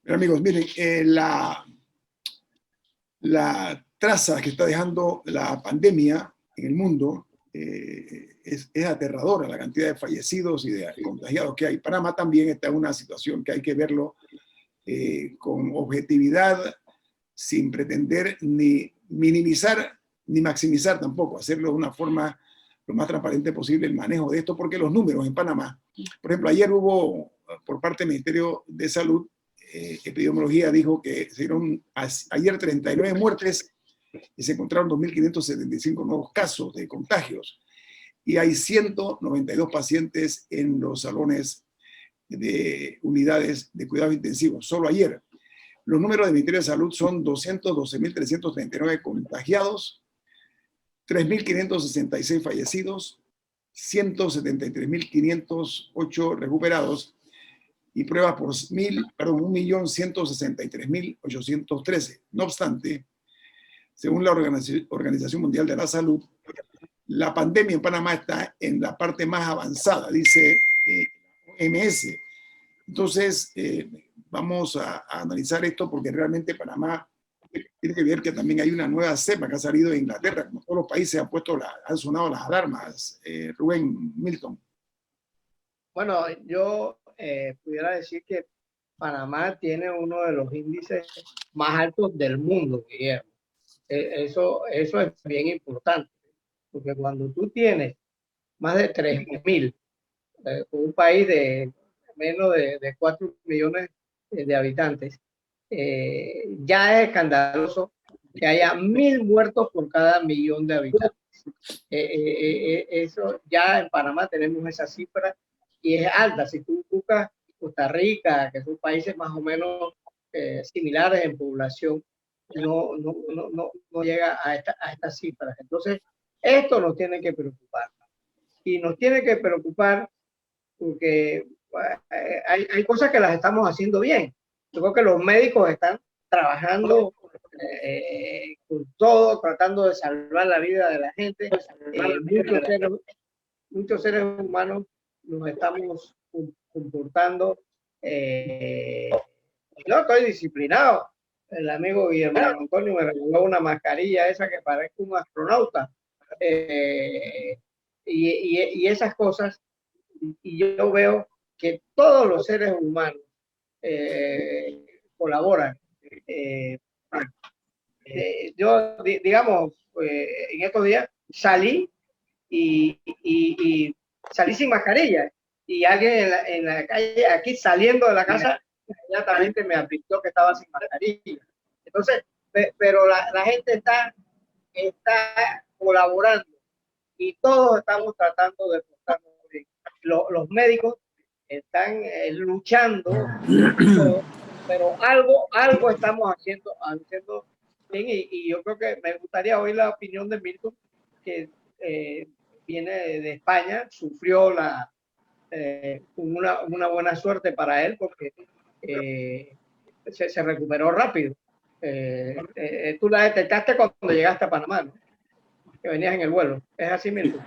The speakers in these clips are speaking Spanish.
Amigos, miren, la traza que está dejando la pandemia en el mundo es aterradora, la cantidad de fallecidos y de contagiados que hay. Panamá también está en una situación que hay que verlo con objetividad, sin pretender ni minimizar ni maximizar tampoco, hacerlo de una forma lo más transparente posible el manejo de esto, porque los números en Panamá, por ejemplo, ayer hubo por parte del Ministerio de Salud, Epidemiología dijo que se dieron ayer 39 muertes y se encontraron 2.575 nuevos casos de contagios y hay 192 pacientes en los salones de unidades de cuidados intensivos, solo ayer. Los números del Ministerio de Salud son 212.339 contagiados, 3.566 fallecidos, 173.508 recuperados y pruebas por 1.163.813. No obstante, según la Organización Mundial de la Salud, la pandemia en Panamá está en la parte más avanzada, dice OMS. Entonces, vamos a analizar esto porque realmente Panamá tiene que ver que también hay una nueva cepa que ha salido de Inglaterra. Como todos los países han sonado las alarmas. Rubén, Milton. Bueno, yo pudiera decir que Panamá tiene uno de los índices más altos del mundo, Guillermo. Eso es bien importante, porque cuando tú tienes más de 3.000, un país de menos de 4 millones de habitantes, ya es escandaloso que haya 1.000 muertos por cada millón de habitantes. Eso ya en Panamá tenemos esa cifra y es alta. Si tú buscas Costa Rica, que son países más o menos similares en población, no llega a estas cifras. Entonces, esto nos tiene que preocupar. Y nos tiene que preocupar porque hay cosas que las estamos haciendo bien. Yo creo que los médicos están trabajando con todo, tratando de salvar la vida de la gente. Muchos seres humanos nos estamos comportando. Yo estoy disciplinado. El amigo Guillermo Antonio me regaló una mascarilla esa que parece un astronauta. Y esas cosas. Y yo veo que todos los seres humanos colaboran. Yo, digamos, en estos días salí y salí sin mascarilla y alguien en la calle, aquí saliendo de la casa, inmediatamente me advirtió que estaba sin mascarilla. Entonces, pero la gente está colaborando y todos estamos tratando de portarnos bien. Los médicos están luchando, pero algo estamos haciendo bien y yo creo que me gustaría oír la opinión de Milton, que viene de España, sufrió una buena suerte para él porque se recuperó rápido. Tú la detectaste cuando llegaste a Panamá, ¿no? Que venías en el vuelo. ¿Es así, Milton?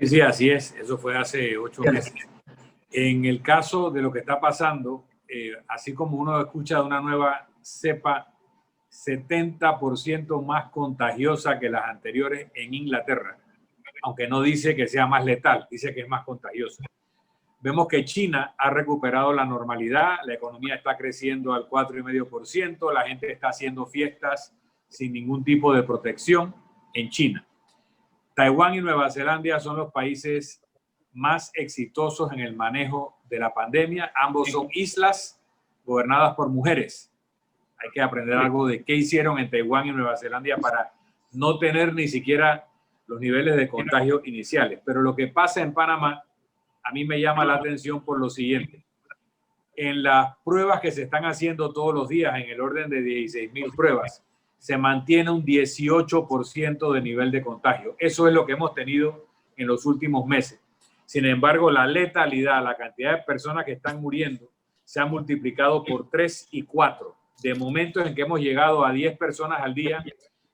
Sí, así es. Eso fue hace 8 meses. En el caso de lo que está pasando, así como uno escucha de una nueva cepa 70% más contagiosa que las anteriores en Inglaterra, aunque no dice que sea más letal, dice que es más contagiosa. Vemos que China ha recuperado la normalidad, la economía está creciendo al 4,5%, la gente está haciendo fiestas sin ningún tipo de protección en China. Taiwán y Nueva Zelanda son los países más exitosos en el manejo de la pandemia. Ambos son islas gobernadas por mujeres. Hay que aprender algo de qué hicieron en Taiwán y Nueva Zelanda para no tener ni siquiera los niveles de contagio iniciales. Pero lo que pasa en Panamá a mí me llama la atención por lo siguiente. En las pruebas que se están haciendo todos los días, en el orden de 16.000 pruebas, se mantiene un 18% de nivel de contagio. Eso es lo que hemos tenido en los últimos meses. Sin embargo, la letalidad, la cantidad de personas que están muriendo, se ha multiplicado por 3 y 4. De momentos en que hemos llegado a 10 personas al día,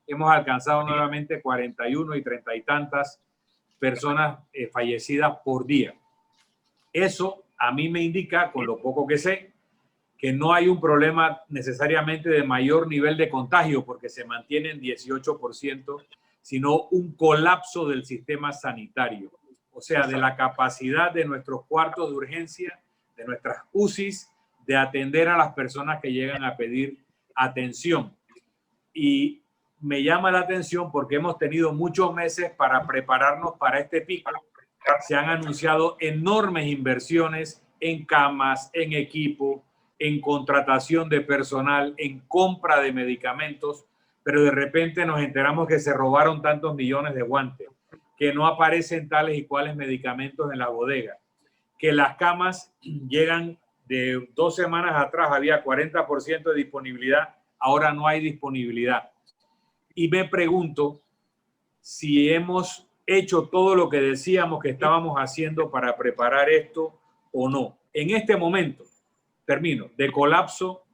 hemos alcanzado nuevamente 41 y 30 y tantas personas fallecidas por día. Eso a mí me indica, con lo poco que sé, que no hay un problema necesariamente de mayor nivel de contagio porque se mantiene en 18%, sino un colapso del sistema sanitario, o sea, de la capacidad de nuestros cuartos de urgencia, de nuestras UCIs, de atender a las personas que llegan a pedir atención. Y me llama la atención porque hemos tenido muchos meses para prepararnos para este pico. Se han anunciado enormes inversiones en camas, en equipo, en contratación de personal, en compra de medicamentos, pero de repente nos enteramos que se robaron tantos millones de guantes, que no aparecen tales y cuales medicamentos en la bodega, que las camas llegan de 2 semanas atrás, había 40% de disponibilidad, ahora no hay disponibilidad. Y me pregunto si hemos hecho todo lo que decíamos que estábamos haciendo para preparar esto o no. En este momento, termino, de colapso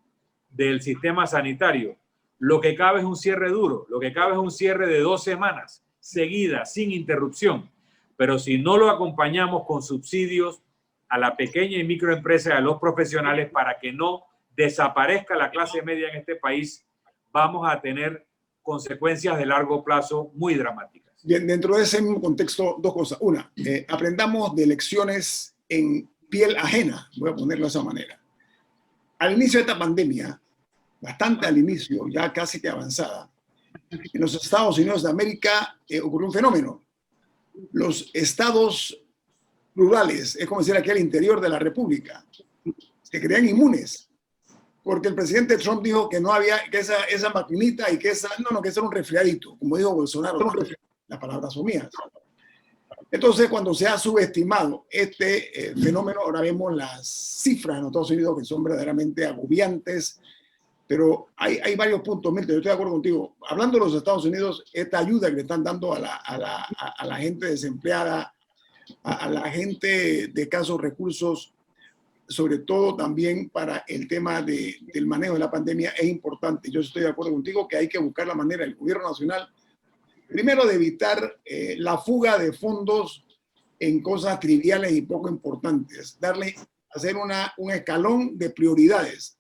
del sistema sanitario, lo que cabe es un cierre duro, lo que cabe es un cierre de 2 semanas seguidas, sin interrupción. Pero si no lo acompañamos con subsidios a la pequeña y microempresa, a los profesionales, para que no desaparezca la clase media en este país, vamos a tener consecuencias de largo plazo muy dramáticas. Bien, dentro de ese mismo contexto, 2 cosas. Una, aprendamos de lecciones en piel ajena, voy a ponerlo de esa manera. Al inicio de esta pandemia, bastante al inicio, ya casi que avanzada, en los Estados Unidos de América ocurrió un fenómeno. Los estados rurales, es como decir aquí al interior de la República, se creían inmunes, porque el presidente Trump dijo que no había, que esa maquinita y que esa era un resfriadito, como dijo Bolsonaro, las palabras son mías. Entonces, cuando se ha subestimado este fenómeno, ahora vemos las cifras en los Estados Unidos que son verdaderamente agobiantes, pero hay varios puntos, Milton, yo estoy de acuerdo contigo. Hablando de los Estados Unidos, esta ayuda que le están dando a la gente desempleada, a la gente de escasos recursos, sobre todo también para el tema del manejo de la pandemia, es importante. Yo estoy de acuerdo contigo que hay que buscar la manera, el gobierno nacional, primero de evitar la fuga de fondos en cosas triviales y poco importantes, hacer un escalón de prioridades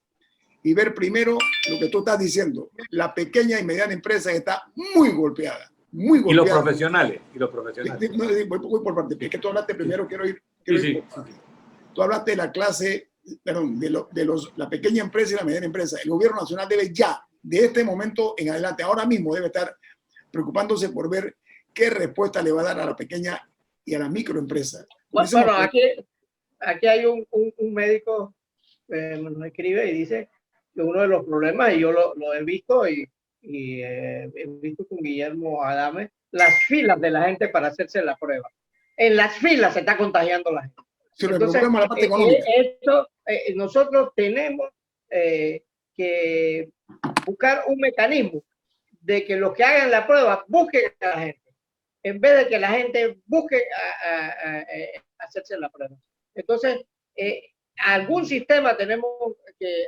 y ver primero lo que tú estás diciendo, la pequeña y mediana empresa que está muy golpeada. Muy golpeada. Y los profesionales. Voy por parte, es que tú hablaste primero, quiero ir. Sí. Tú hablaste de la clase, perdón, la pequeña empresa y la mediana empresa. El gobierno nacional debe ya, de este momento en adelante, ahora mismo debe estar preocupándose por ver qué respuesta le va a dar a la pequeña y a la microempresa. Bueno, aquí hay un médico que nos escribe y dice que uno de los problemas, y yo lo he visto y he visto con Guillermo Adame, las filas de la gente para hacerse la prueba. En las filas se está contagiando la gente. Entonces, la parte económica. Nosotros tenemos que buscar un mecanismo de que los que hagan la prueba busquen a la gente, en vez de que la gente busque hacerse la prueba. Entonces, algún sistema tenemos que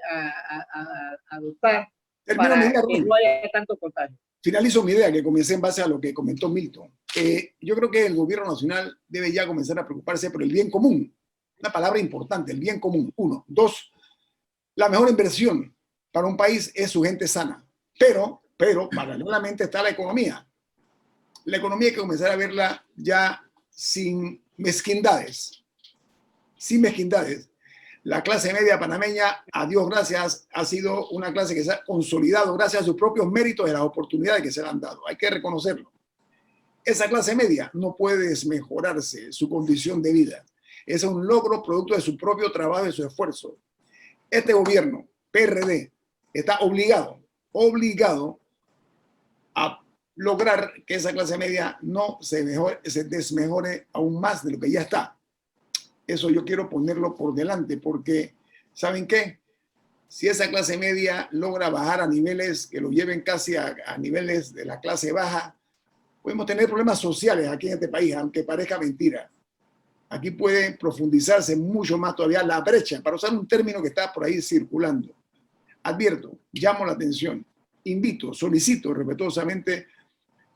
adoptar para que no haya tanto contagio. Finalizo mi idea que comencé en base a lo que comentó Milton. Yo creo que el gobierno nacional debe ya comenzar a preocuparse por el bien común. Una palabra importante, el bien común. 1. 2, la mejor inversión para un país es su gente sana. Pero paralelamente está la economía. La economía hay que comenzar a verla ya sin mezquindades. Sin mezquindades. La clase media panameña, a Dios gracias, ha sido una clase que se ha consolidado gracias a sus propios méritos y a las oportunidades que se le han dado. Hay que reconocerlo. Esa clase media no puede desmejorarse su condición de vida. Es un logro producto de su propio trabajo y su esfuerzo. Este gobierno, PRD, está obligado a lograr que esa clase media no se desmejore aún más de lo que ya está. Eso yo quiero ponerlo por delante porque, ¿saben qué? Si esa clase media logra bajar a niveles que lo lleven casi a niveles de la clase baja, podemos tener problemas sociales aquí en este país, aunque parezca mentira. Aquí puede profundizarse mucho más todavía la brecha, para usar un término que está por ahí circulando. Advierto, llamo la atención, invito, solicito respetuosamente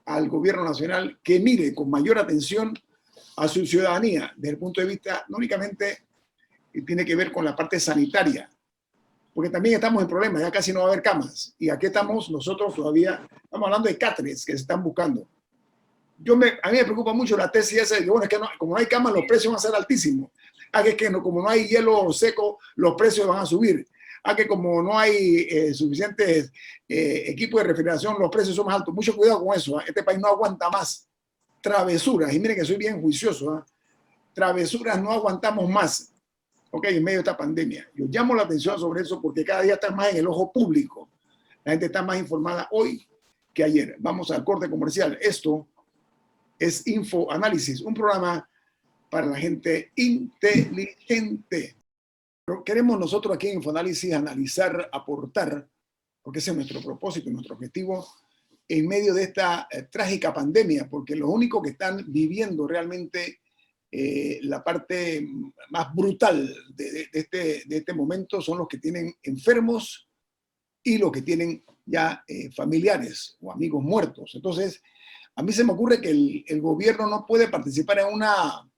al gobierno nacional que mire con mayor atención a su ciudadanía desde el punto de vista no únicamente que tiene que ver con la parte sanitaria, porque también estamos en problemas, ya casi no va a haber camas. Y aquí estamos nosotros todavía, estamos hablando de cáteres que se están buscando. A mí me preocupa mucho la tesis esa de que, bueno, es que como no hay camas, los precios van a ser altísimos. Que como no hay hielo seco, los precios van a subir. Que como no hay suficientes equipos de refrigeración, los precios son más altos. Mucho cuidado con eso. Este país no aguanta más travesuras. Y miren que soy bien juicioso. Travesuras no aguantamos más. En medio de esta pandemia. Yo llamo la atención sobre eso porque cada día está más en el ojo público. La gente está más informada hoy que ayer. Vamos al corte comercial. Esto es Infoanálisis, un programa para la gente inteligente. Pero queremos nosotros aquí en Infoanálisis analizar, aportar, porque ese es nuestro propósito, nuestro objetivo en medio de esta trágica pandemia, porque los únicos que están viviendo realmente la parte más brutal de este momento son los que tienen enfermos y los que tienen ya familiares o amigos muertos. Entonces, a mí se me ocurre que el gobierno no puede participar en una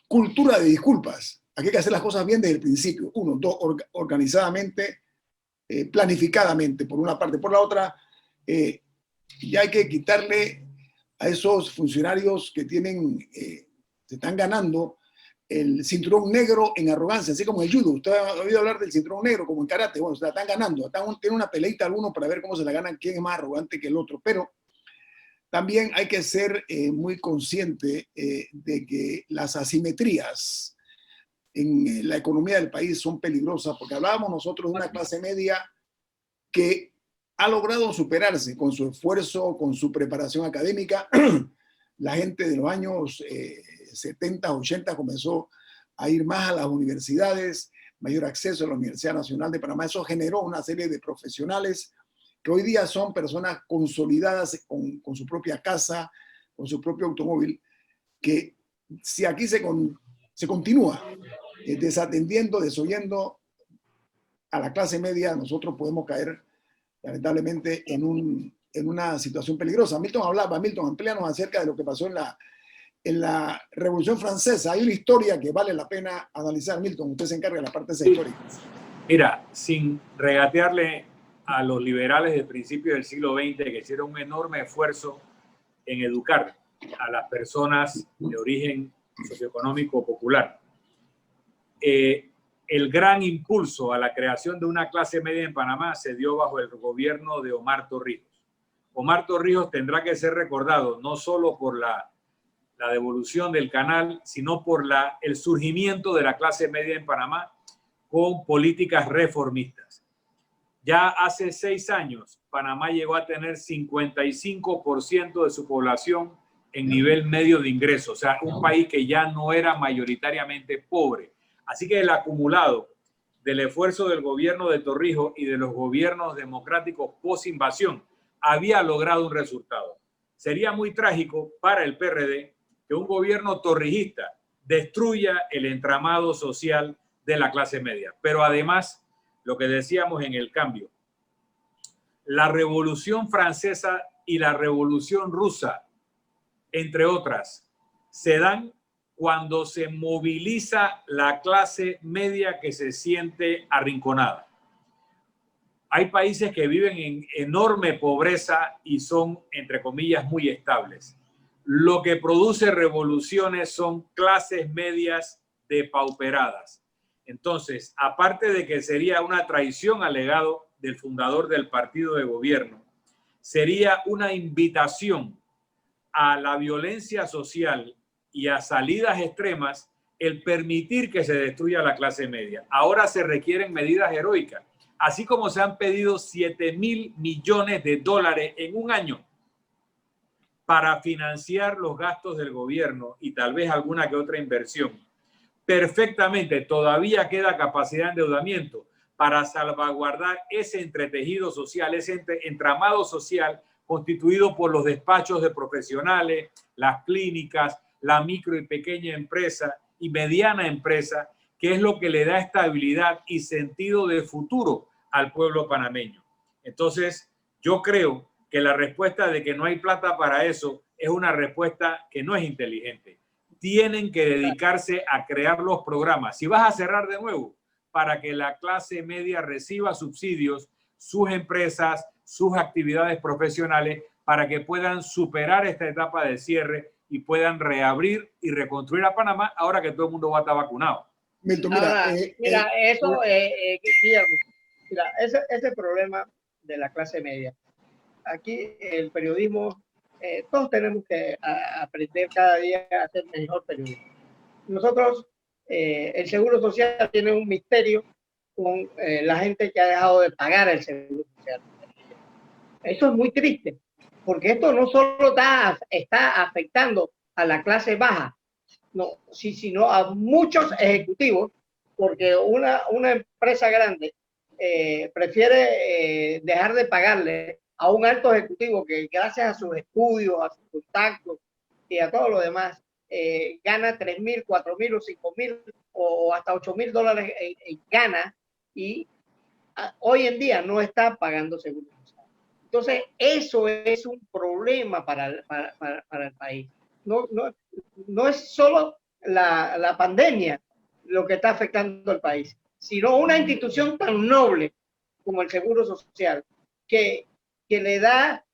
cultura de disculpas. Aquí hay que hacer las cosas bien desde el principio. Uno, dos, organizadamente, planificadamente, por una parte. Por la otra, ya hay que quitarle a esos funcionarios que tienen... se están ganando el cinturón negro en arrogancia, así como en el judo. Usted ha oído hablar del cinturón negro, como en karate. Bueno, se la están ganando. Tienen una peleita algunos para ver cómo se la ganan, quién es más arrogante que el otro. Pero también hay que ser muy consciente de que las asimetrías en la economía del país son peligrosas, porque hablábamos nosotros de una clase media que ha logrado superarse con su esfuerzo, con su preparación académica. La gente de los años 70, 80 comenzó a ir más a las universidades, mayor acceso a la Universidad Nacional de Panamá. Eso generó una serie de profesionales que hoy día son personas consolidadas con su propia casa, con su propio automóvil, que si aquí se continúa desatendiendo, desoyendo a la clase media, nosotros podemos caer lamentablemente en una situación peligrosa. Milton, amplíanos acerca de lo que pasó en la Revolución Francesa. Hay una historia que vale la pena analizar. Milton, usted se encarga de la parte de esa histórica. Mira, sin regatearle a los liberales del principio del siglo XX que hicieron un enorme esfuerzo en educar a las personas de origen socioeconómico popular. El gran impulso a la creación de una clase media en Panamá se dio bajo el gobierno de Omar Torrijos. Omar Torrijos tendrá que ser recordado no solo por la devolución del canal, sino por el surgimiento de la clase media en Panamá con políticas reformistas. Ya hace 6 años, Panamá llegó a tener 55% de su población en nivel medio de ingreso, o sea, un país que ya no era mayoritariamente pobre. Así que el acumulado del esfuerzo del gobierno de Torrijos y de los gobiernos democráticos post-invasión había logrado un resultado. Sería muy trágico para el PRD que un gobierno torrijista destruya el entramado social de la clase media. Pero además, lo que decíamos en el cambio, la Revolución Francesa y la Revolución Rusa, entre otras, se dan cuando se moviliza la clase media que se siente arrinconada. Hay países que viven en enorme pobreza y son, entre comillas, muy estables. Lo que produce revoluciones son clases medias depauperadas. Entonces, aparte de que sería una traición al legado del fundador del partido de gobierno, sería una invitación a la violencia social y a salidas extremas el permitir que se destruya la clase media. Ahora se requieren medidas heroicas, así como se han pedido 7.000 millones de dólares en un año para financiar los gastos del gobierno y tal vez alguna que otra inversión. Perfectamente, todavía queda capacidad de endeudamiento para salvaguardar ese entretejido social, ese entramado social constituido por los despachos de profesionales, las clínicas, la micro y pequeña empresa y mediana empresa, que es lo que le da estabilidad y sentido de futuro al pueblo panameño. Entonces, yo creo que la respuesta de que no hay plata para eso es una respuesta que no es inteligente. Tienen que dedicarse a crear los programas. Si vas a cerrar de nuevo, para que la clase media reciba subsidios, sus empresas, sus actividades profesionales, para que puedan superar esta etapa de cierre y puedan reabrir y reconstruir a Panamá ahora que todo el mundo va a estar vacunado. Milton, Ahora, eso, Guillermo, mira, ese problema de la clase media. Aquí el periodismo, todos tenemos que aprender cada día a hacer mejor periodismo. Nosotros, el Seguro Social tiene un misterio con la gente que ha dejado de pagar el Seguro Social. Esto es muy triste, porque esto no solo está afectando a la clase baja, no, sino a muchos ejecutivos, porque una empresa grande prefiere dejar de pagarle a un alto ejecutivo que gracias a sus estudios, a sus contactos y a todo lo demás, gana 3.000, 4.000 o 5.000 o hasta 8.000 dólares gana y hoy en día no está pagando seguro social. Entonces, eso es un problema para el país. No es solo la pandemia lo que está afectando al país, sino una institución tan noble como el Seguro Social, que le da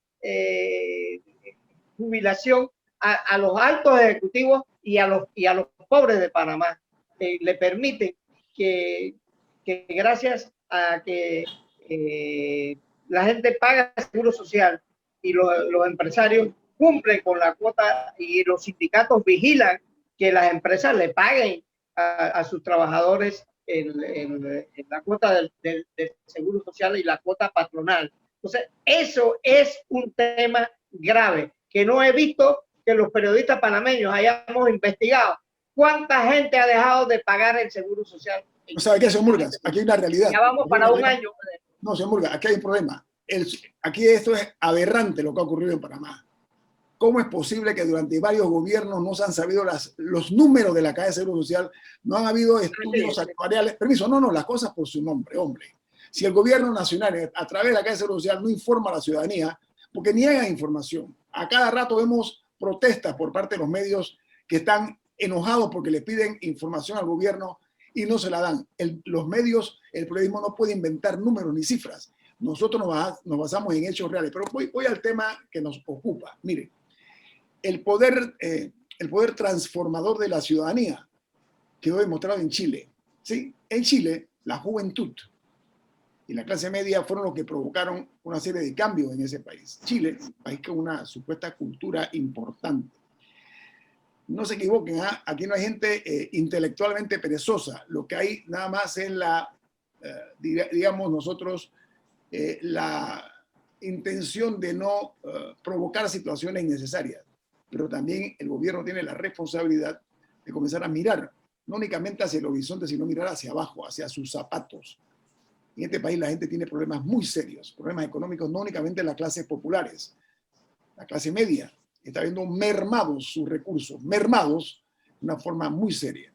jubilación a los altos ejecutivos y a los pobres de Panamá. Le permite que gracias a que la gente paga seguro social y los empresarios cumplen con la cuota y los sindicatos vigilan que las empresas le paguen a sus trabajadores en la cuota del seguro social y la cuota patronal. Entonces, eso es un tema grave que no he visto que los periodistas panameños hayamos investigado. ¿Cuánta gente ha dejado de pagar el seguro social? ¿No sabe qué, señor Murgas? Aquí hay una realidad. Ya vamos para un año. No, señor Murgas, aquí hay un problema. Aquí esto es aberrante lo que ha ocurrido en Panamá. ¿Cómo es posible que durante varios gobiernos no se han sabido los números de la Caja de Seguro Social? No han habido estudios actuariales. Permiso, no, las cosas por su nombre, hombre. Si el gobierno nacional, a través de la Caja de Seguro Social, no informa a la ciudadanía, porque niegan información. A cada rato vemos protestas por parte de los medios que están enojados porque le piden información al gobierno y no se la dan. Los medios, el periodismo no puede inventar números ni cifras. Nosotros nos basamos en hechos reales. Pero voy al tema que nos ocupa. Mire, el poder transformador de la ciudadanía quedó demostrado en Chile. ¿Sí? En Chile, la juventud y la clase media fueron los que provocaron una serie de cambios en ese país. Chile, un país con una supuesta cultura importante. No se equivoquen, aquí no hay gente intelectualmente perezosa. Lo que hay nada más es digamos nosotros, la intención de no provocar situaciones innecesarias. Pero también el gobierno tiene la responsabilidad de comenzar a mirar, no únicamente hacia el horizonte, sino mirar hacia abajo, hacia sus zapatos. En este país la gente tiene problemas muy serios, problemas económicos, no únicamente las clases populares, la clase media está viendo mermados sus recursos, mermados de una forma muy seria.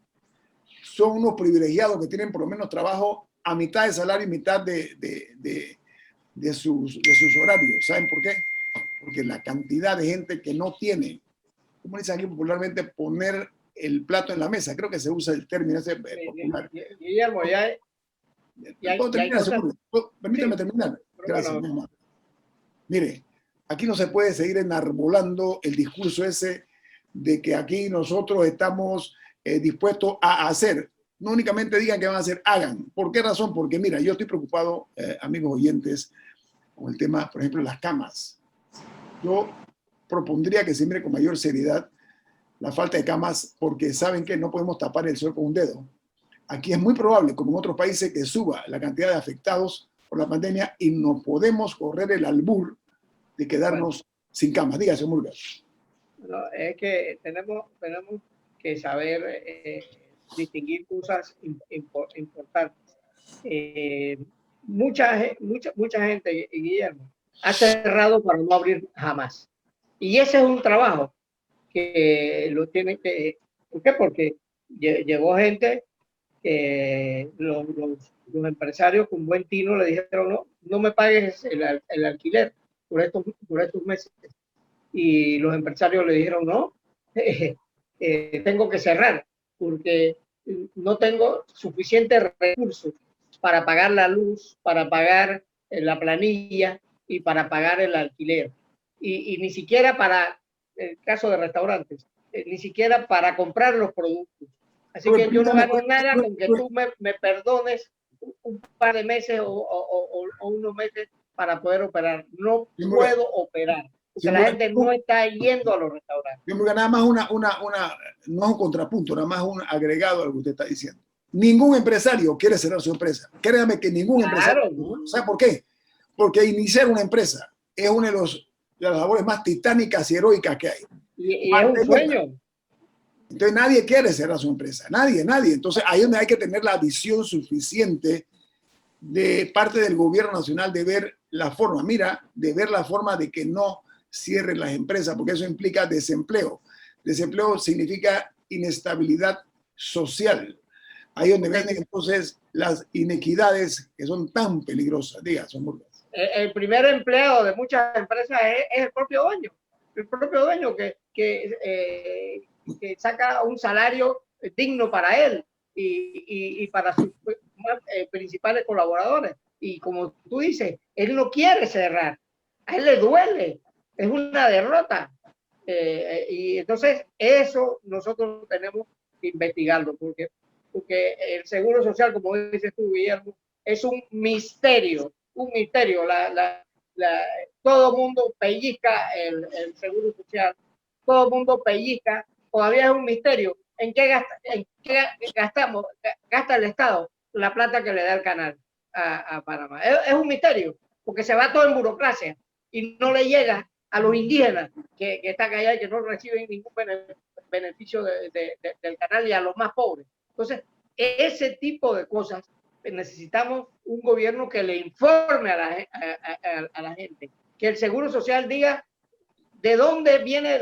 Son unos privilegiados que tienen por lo menos trabajo a mitad de salario y mitad de sus horarios. ¿Saben por qué? Porque la cantidad de gente que no tiene, como dicen aquí popularmente, poner el plato en la mesa. Creo que se usa el término ese popular. Guillermo, ¿Puedo terminar? Permítame terminar. Gracias. No. Mire, aquí no se puede seguir enarbolando el discurso ese de que aquí nosotros estamos dispuestos a hacer. No únicamente digan que van a hacer, hagan. ¿Por qué razón? Porque mira, yo estoy preocupado, amigos oyentes, con el tema, por ejemplo, las camas. Yo propondría que se mire con mayor seriedad la falta de camas, porque saben que no podemos tapar el sol con un dedo. Aquí es muy probable, como en otros países, que suba la cantidad de afectados por la pandemia y no podemos correr el albur de quedarnos sin camas. Dígase, Murgas. No, es que tenemos que saber distinguir cosas importantes. Mucha gente, Guillermo, ha cerrado para no abrir jamás. Y ese es un trabajo que lo tienen que... ¿Por qué? Porque llegó gente que los empresarios con buen tino le dijeron no me pagues el alquiler por estos meses. Y los empresarios le dijeron no, tengo que cerrar porque no tengo suficientes recursos para pagar la luz, para pagar la planilla y para pagar el alquiler. Y ni siquiera para el caso de restaurantes, ni siquiera para comprar los productos. Así que yo no gano nada con que tú me perdones un par de meses o unos meses para poder operar. No puedo operar, porque la gente no está yendo a los restaurantes. Nada más no es un contrapunto, nada más un agregado a lo que usted está diciendo. Ningún empresario quiere cerrar su empresa. Créame que ningún empresario. ¿Sabe por qué? Porque iniciar una empresa es una de las labores más titánicas y heroicas que hay. Y es un sueño. Entonces nadie quiere cerrar su empresa, nadie. Entonces ahí es donde hay que tener la visión suficiente de parte del gobierno nacional de ver la forma, de ver la forma de que no cierren las empresas, porque eso implica desempleo. Desempleo significa inestabilidad social. Ahí es donde vienen entonces las inequidades que son tan peligrosas. Diga, son burlas. El primer empleo de muchas empresas es el propio dueño. El propio dueño que saca un salario digno para él y para sus principales colaboradores. Y como tú dices, él no quiere cerrar, a él le duele, es una derrota. Y entonces eso nosotros tenemos que investigarlo, porque el Seguro Social, como dices tú, Guillermo, es un misterio, todo el mundo pellizca el Seguro Social, todo el mundo pellizca, todavía es un misterio en qué gasta el Estado la plata que le da el canal a Panamá. Es un misterio, porque se va todo en burocracia y no le llega a los indígenas que están allá y que no reciben ningún beneficio del canal, y a los más pobres. Entonces, ese tipo de cosas, necesitamos un gobierno que le informe a la gente, que el Seguro Social diga de dónde vienen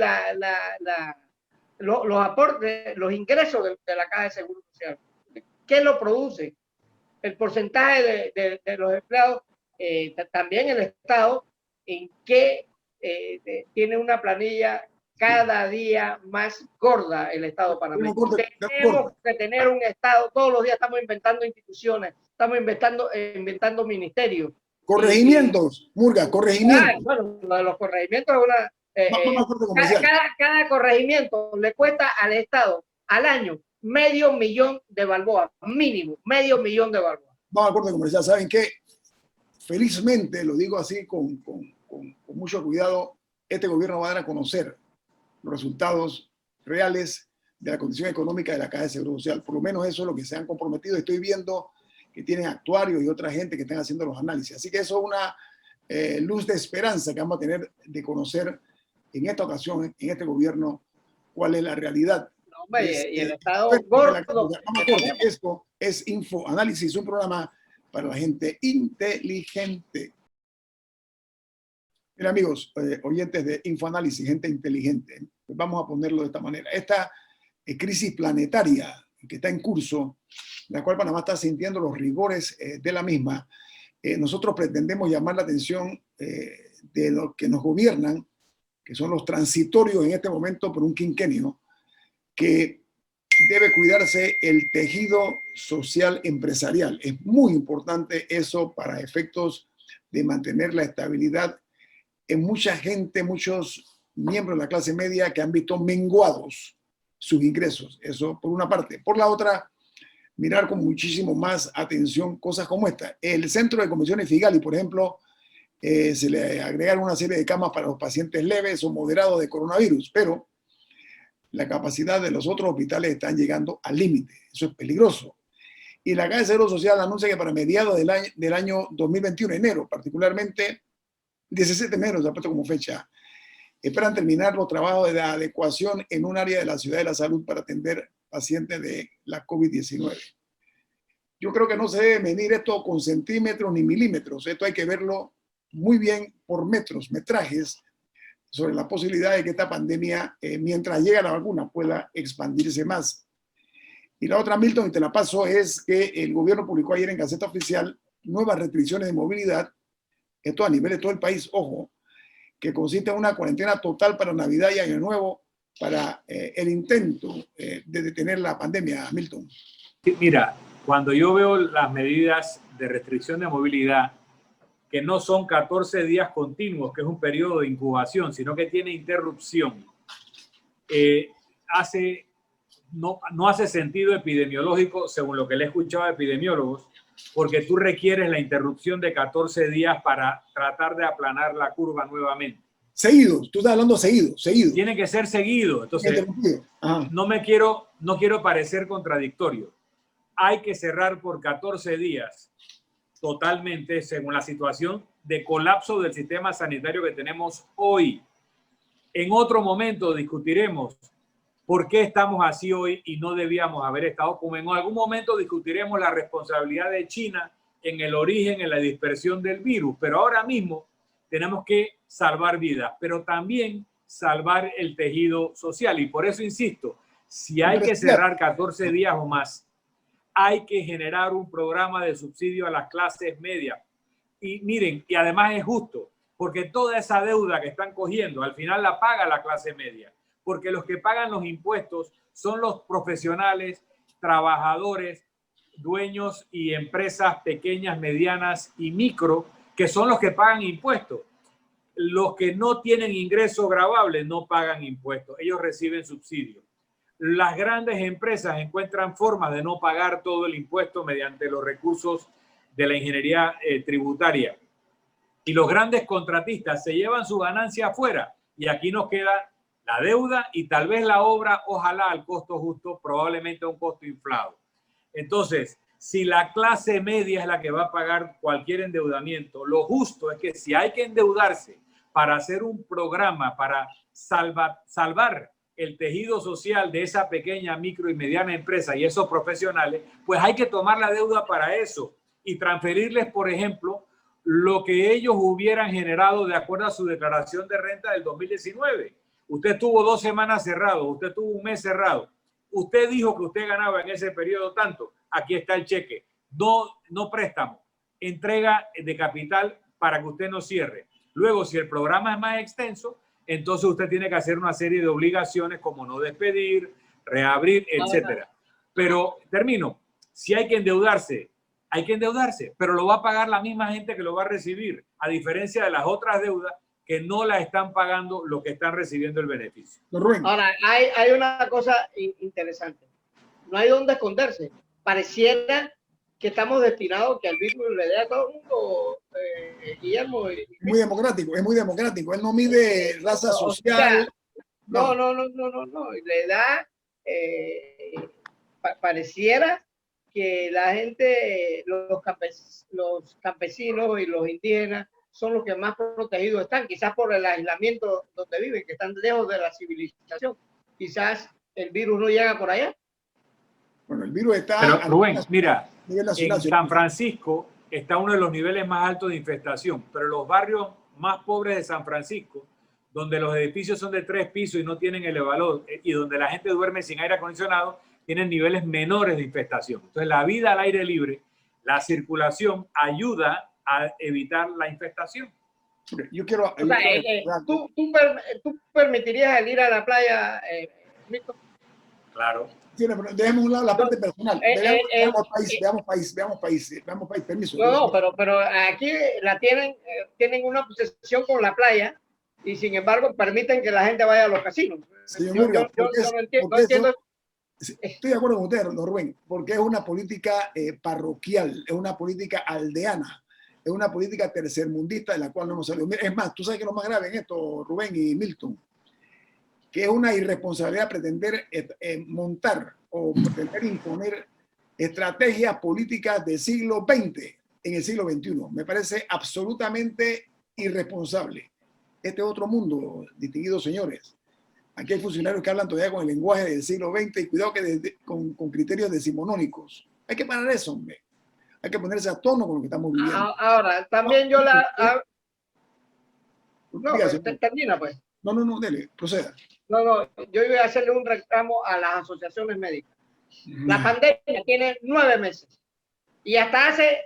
los aportes, los ingresos de la Caja de Seguro Social, qué lo produce, el porcentaje de los empleados, también el Estado, en qué tiene una planilla cada día más gorda el Estado panameño. Tenemos que tener un Estado, todos los días estamos inventando instituciones, estamos inventando ministerios. Corregimientos, Murga, corregimientos. Bueno, lo de los corregimientos es una... cada corregimiento le cuesta al Estado al año $500,000 de balboa, mínimo, $500,000 de balboa. Vamos al corte comercial. ¿Saben qué? Felizmente, lo digo así con mucho cuidado, este gobierno va a dar a conocer los resultados reales de la condición económica de la Caja de Seguro Social. Por lo menos eso es lo que se han comprometido. Estoy viendo que tienen actuarios y otra gente que están haciendo los análisis. Así que eso es una luz de esperanza que vamos a tener de conocer en esta ocasión, en este gobierno, cuál es la realidad. Y el Estado gordo. Esto es Infoanálisis, un programa para la gente inteligente. Mira, amigos, oyentes de Infoanálisis, gente inteligente, pues vamos a ponerlo de esta manera. Esta crisis planetaria que está en curso, la cual Panamá está sintiendo los rigores de la misma, nosotros pretendemos llamar la atención de los que nos gobiernan, que son los transitorios en este momento por un quinquenio, que debe cuidarse el tejido social empresarial. Es muy importante eso para efectos de mantener la estabilidad en mucha gente, muchos miembros de la clase media que han visto menguados sus ingresos. Eso por una parte. Por la otra, mirar con muchísimo más atención cosas como esta. El Centro de Convenciones Figali, por ejemplo, se le agregaron una serie de camas para los pacientes leves o moderados de coronavirus, pero la capacidad de los otros hospitales están llegando al límite. Eso es peligroso. Y la Caja de Seguro Social anuncia que para mediados del año 2021, enero, particularmente 17 de enero, se ha puesto como fecha, esperan terminar los trabajos de adecuación en un área de la ciudad de la salud para atender pacientes de la COVID-19. Yo creo que no se debe medir esto con centímetros ni milímetros. Esto hay que verlo muy bien por metros, metrajes, sobre la posibilidad de que esta pandemia, mientras llega la vacuna, pueda expandirse más. Y la otra, Milton, y te la paso, es que el gobierno publicó ayer en Gaceta Oficial nuevas restricciones de movilidad, esto a nivel de todo el país, ojo, que consiste en una cuarentena total para Navidad y Año Nuevo para el intento de detener la pandemia, Milton? Mira, cuando yo veo las medidas de restricción de movilidad, que no son 14 días continuos, que es un periodo de incubación, sino que tiene interrupción, no hace sentido epidemiológico, según lo que le he escuchado a epidemiólogos, porque tú requieres la interrupción de 14 días para tratar de aplanar la curva nuevamente. Seguido, tú estás hablando seguido. Tiene que ser seguido. Entonces, no quiero parecer contradictorio. Hay que cerrar por 14 días totalmente según la situación de colapso del sistema sanitario que tenemos hoy. En otro momento discutiremos por qué estamos así hoy y no debíamos haber estado, como en algún momento discutiremos la responsabilidad de China en el origen, en la dispersión del virus, pero ahora mismo tenemos que salvar vidas, pero también salvar el tejido social. Y por eso insisto, si hay que cerrar 14 días o más, hay que generar un programa de subsidio a las clases medias. Y miren, y además es justo, porque toda esa deuda que están cogiendo, al final la paga la clase media, porque los que pagan los impuestos son los profesionales, trabajadores, dueños y empresas pequeñas, medianas y micro, que son los que pagan impuestos. Los que no tienen ingreso gravable no pagan impuestos, ellos reciben subsidios. Las grandes empresas encuentran formas de no pagar todo el impuesto mediante los recursos de la ingeniería tributaria. Y los grandes contratistas se llevan su ganancia afuera y aquí nos queda la deuda y tal vez la obra, ojalá al costo justo, probablemente a un costo inflado. Entonces, si la clase media es la que va a pagar cualquier endeudamiento, lo justo es que si hay que endeudarse para hacer un programa para salvar el tejido social de esa pequeña, micro y mediana empresa y esos profesionales, pues hay que tomar la deuda para eso y transferirles, por ejemplo, lo que ellos hubieran generado de acuerdo a su declaración de renta del 2019. Usted tuvo 2 semanas cerrado, usted tuvo 1 mes cerrado. Usted dijo que usted ganaba en ese periodo tanto. Aquí está el cheque. No préstamo. Entrega de capital para que usted no cierre. Luego, si el programa es más extenso, entonces usted tiene que hacer una serie de obligaciones como no despedir, reabrir, etcétera. Pero termino. Si hay que endeudarse, pero lo va a pagar la misma gente que lo va a recibir, a diferencia de las otras deudas que no la están pagando los que están recibiendo el beneficio. Ahora, hay una cosa interesante. No hay dónde esconderse. Pareciera que estamos destinados que el virus le dé a todo el mundo, Guillermo. Muy democrático, es muy democrático. Él no mide raza social. No. Le da, pareciera que la gente, los campesinos y los indígenas son los que más protegidos están, quizás por el aislamiento donde viven, que están lejos de la civilización. Quizás el virus no llega por allá. Bueno, el virus está... Pero Rubén, mira, en San Francisco está uno de los niveles más altos de infestación, pero los barrios más pobres de San Francisco, donde los edificios son de 3 pisos y no tienen elevador, y donde la gente duerme sin aire acondicionado, tienen niveles menores de infestación. Entonces, la vida al aire libre, la circulación, ayuda a evitar la infestación. Yo quiero... ¿Tú permitirías el ir a la playa, Milton? Claro. Dejemos un lado la parte personal. Veamos país, permiso. No, pero aquí tienen una obsesión con la playa y sin embargo permiten que la gente vaya a los casinos. Señor yo no entiendo. Estoy de acuerdo con usted, don Rubén, porque es una política parroquial, es una política aldeana, es una política tercermundista de la cual no hemos salido. Es más, tú sabes que lo más grave en esto, Rubén y Milton, que es una irresponsabilidad pretender montar o pretender imponer estrategias políticas del siglo XX en el siglo XXI. Me parece absolutamente irresponsable. Este es otro mundo, distinguidos señores. Aquí hay funcionarios que hablan todavía con el lenguaje del siglo XX y cuidado que con criterios decimonónicos. Hay que parar eso, hombre. Hay que ponerse a tono con lo que estamos viviendo. Ahora, también termina pues. No, dele, proceda. No, yo iba a hacerle un reclamo a las asociaciones médicas. La pandemia tiene 9 meses y hasta hace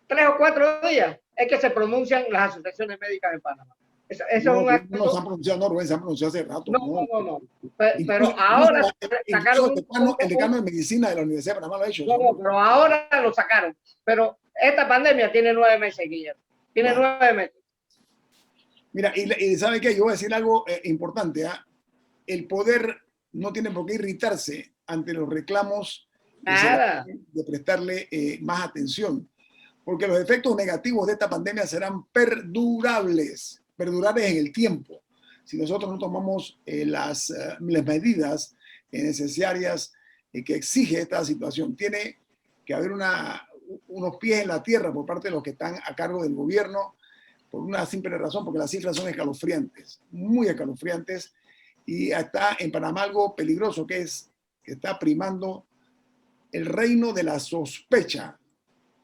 3 o 4 días es que se pronuncian las asociaciones médicas en Panamá. Eso es No, un acto. no se han pronunciado, no, Rubén, se han pronunciado hace rato. No. Pero Incluso ahora incluso sacaron el decano de medicina de la Universidad de Panamá lo ha hecho. No, pero ahora lo sacaron. Pero esta pandemia tiene 9 meses, Guillermo. Tiene Bueno. 9 meses. Mira, y ¿sabe qué? Yo voy a decir algo importante. El poder no tiene por qué irritarse ante los reclamos de prestarle más atención, porque los efectos negativos de esta pandemia serán perdurables en el tiempo. Si nosotros no tomamos las medidas necesarias que exige esta situación, tiene que haber unos pies en la tierra por parte de los que están a cargo del gobierno, por una simple razón, porque las cifras son escalofriantes, muy escalofriantes, y está en Panamá algo peligroso, que está primando el reino de la sospecha.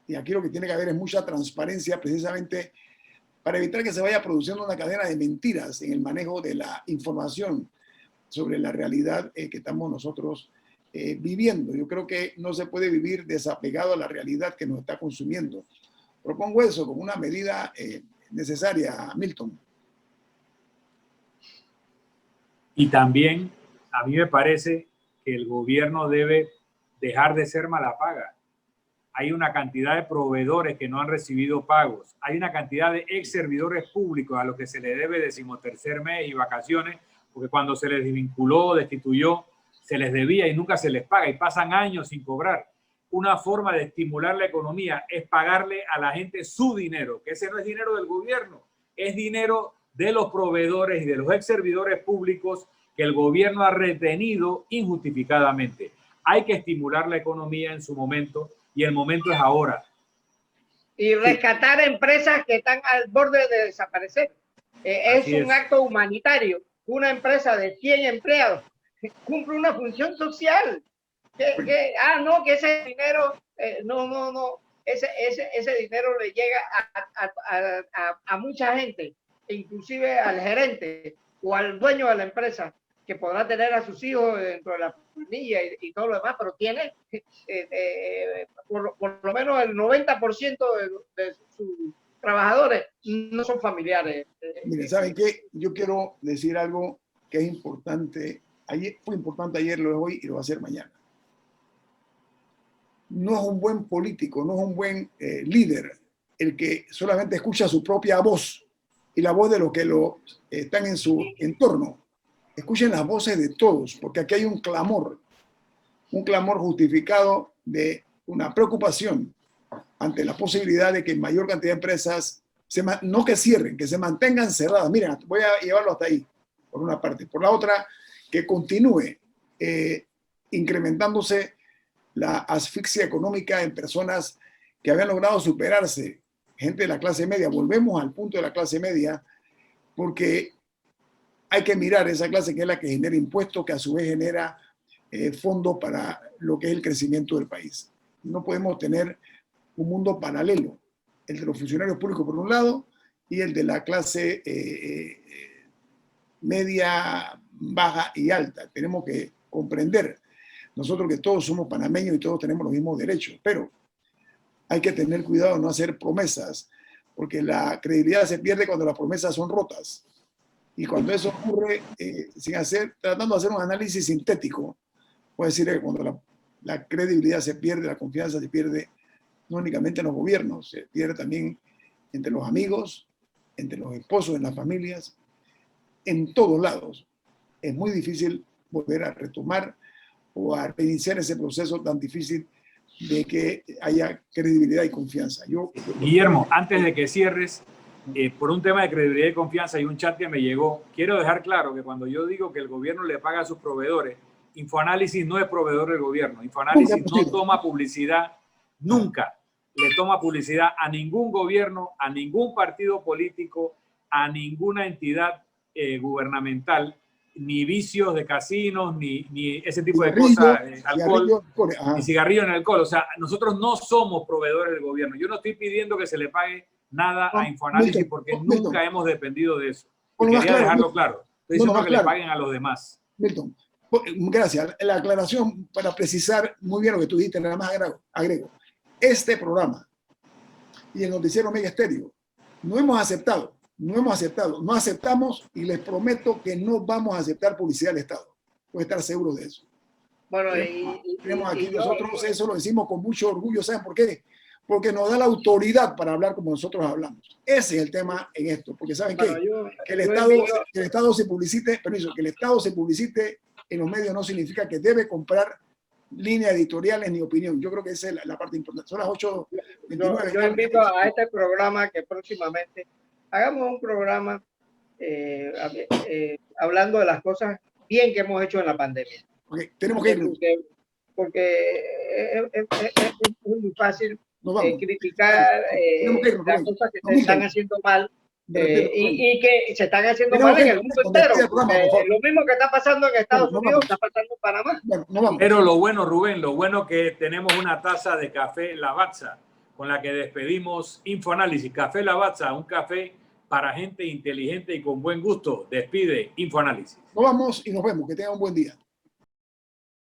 Y aquí lo que tiene que haber es mucha transparencia, precisamente para evitar que se vaya produciendo una cadena de mentiras en el manejo de la información sobre la realidad que estamos nosotros viviendo. Yo creo que no se puede vivir desapegado a la realidad que nos está consumiendo. Propongo eso como una medida necesaria, Milton. Y también a mí me parece que el gobierno debe dejar de ser mala paga. Hay una cantidad de proveedores que no han recibido pagos. Hay una cantidad de ex servidores públicos a los que se les debe 13º mes y vacaciones, porque cuando se les desvinculó, destituyó, se les debía y nunca se les paga y pasan años sin cobrar. Una forma de estimular la economía es pagarle a la gente su dinero, que ese no es dinero del gobierno, es dinero de los proveedores y de los ex servidores públicos que el gobierno ha retenido injustificadamente. Hay que estimular la economía en su momento y el momento es ahora. Y rescatar empresas que están al borde de desaparecer. Es un acto humanitario. Una empresa de 100 empleados cumple una función social. Que ese dinero, ese dinero le llega a mucha gente, inclusive al gerente o al dueño de la empresa, que podrá tener a sus hijos dentro de la familia y todo lo demás, pero tiene por lo menos el 90% de sus trabajadores no son familiares. Mire, ¿saben qué? Yo quiero decir algo que es importante. Fue importante ayer, lo es hoy y lo va a ser mañana. No es un buen político, no es un buen líder el que solamente escucha su propia voz y la voz de los que están en su entorno. Escuchen las voces de todos, porque aquí hay un clamor justificado de una preocupación ante la posibilidad de que mayor cantidad de empresas, no que cierren, que se mantengan cerradas. Miren, voy a llevarlo hasta ahí, por una parte. Por la otra, que continúe incrementándose la asfixia económica en personas que habían logrado superarse, gente de la clase media. Volvemos al punto de la clase media, porque hay que mirar esa clase que es la que genera impuestos, que a su vez genera fondos para lo que es el crecimiento del país. No podemos tener un mundo paralelo, el de los funcionarios públicos por un lado y el de la clase media, baja y alta. Tenemos que comprender nosotros que todos somos panameños y todos tenemos los mismos derechos, pero hay que tener cuidado de no hacer promesas, porque la credibilidad se pierde cuando las promesas son rotas. Y cuando eso ocurre, tratando de hacer un análisis sintético, puede decir que cuando la credibilidad se pierde, la confianza se pierde, no únicamente en los gobiernos, se pierde también entre los amigos, entre los esposos, en las familias, en todos lados. Es muy difícil volver a retomar o a reiniciar ese proceso tan difícil de que haya credibilidad y confianza. Guillermo, antes de que cierres, por un tema de credibilidad y confianza y un chat que me llegó, quiero dejar claro que cuando yo digo que el gobierno le paga a sus proveedores, Infoanálisis no es proveedor del gobierno. Infoanálisis no toma publicidad, nunca le toma publicidad a ningún gobierno, a ningún partido político, a ninguna entidad gubernamental, ni vicios de casinos, ni ese tipo de cosas, alcohol, ni cigarrillo en alcohol. O sea, nosotros no somos proveedores del gobierno. Yo no estoy pidiendo que se le pague nada a Infoanálisis porque nunca hemos dependido de eso. Y quería dejarlo claro. Estoy diciendo que le paguen a los demás. Milton, gracias. La aclaración para precisar muy bien lo que tú dijiste, nada más agrego. Este programa y el noticiero Omega Estéreo no hemos aceptado No hemos aceptado, no aceptamos y les prometo que no vamos a aceptar publicidad del Estado. Pueden estar seguros de eso. Bueno, Tenemos aquí nosotros, eso lo decimos con mucho orgullo. ¿Saben por qué? Porque nos da la autoridad para hablar como nosotros hablamos. Ese es el tema en esto. Porque ¿saben qué? Que el Estado se publicite, permiso, que el Estado se publicite en los medios no significa que debe comprar líneas editoriales ni opinión. Yo creo que esa es la parte importante. Son las 8:29. Yo invito a este programa que próximamente hagamos un programa hablando de las cosas bien que hemos hecho en la pandemia. Okay, tenemos que irnos. Porque es muy fácil criticar las cosas que se están haciendo mal y que se están haciendo mal en el mundo entero. Lo mismo que está pasando en Estados Unidos está pasando en Panamá. Pero lo bueno, Rubén, lo bueno que tenemos una taza de café Lavazza con la que despedimos Infoanálisis. Café Lavazza, un café para gente inteligente y con buen gusto. Despide Infoanálisis. Nos vamos y nos vemos. Que tengan un buen día.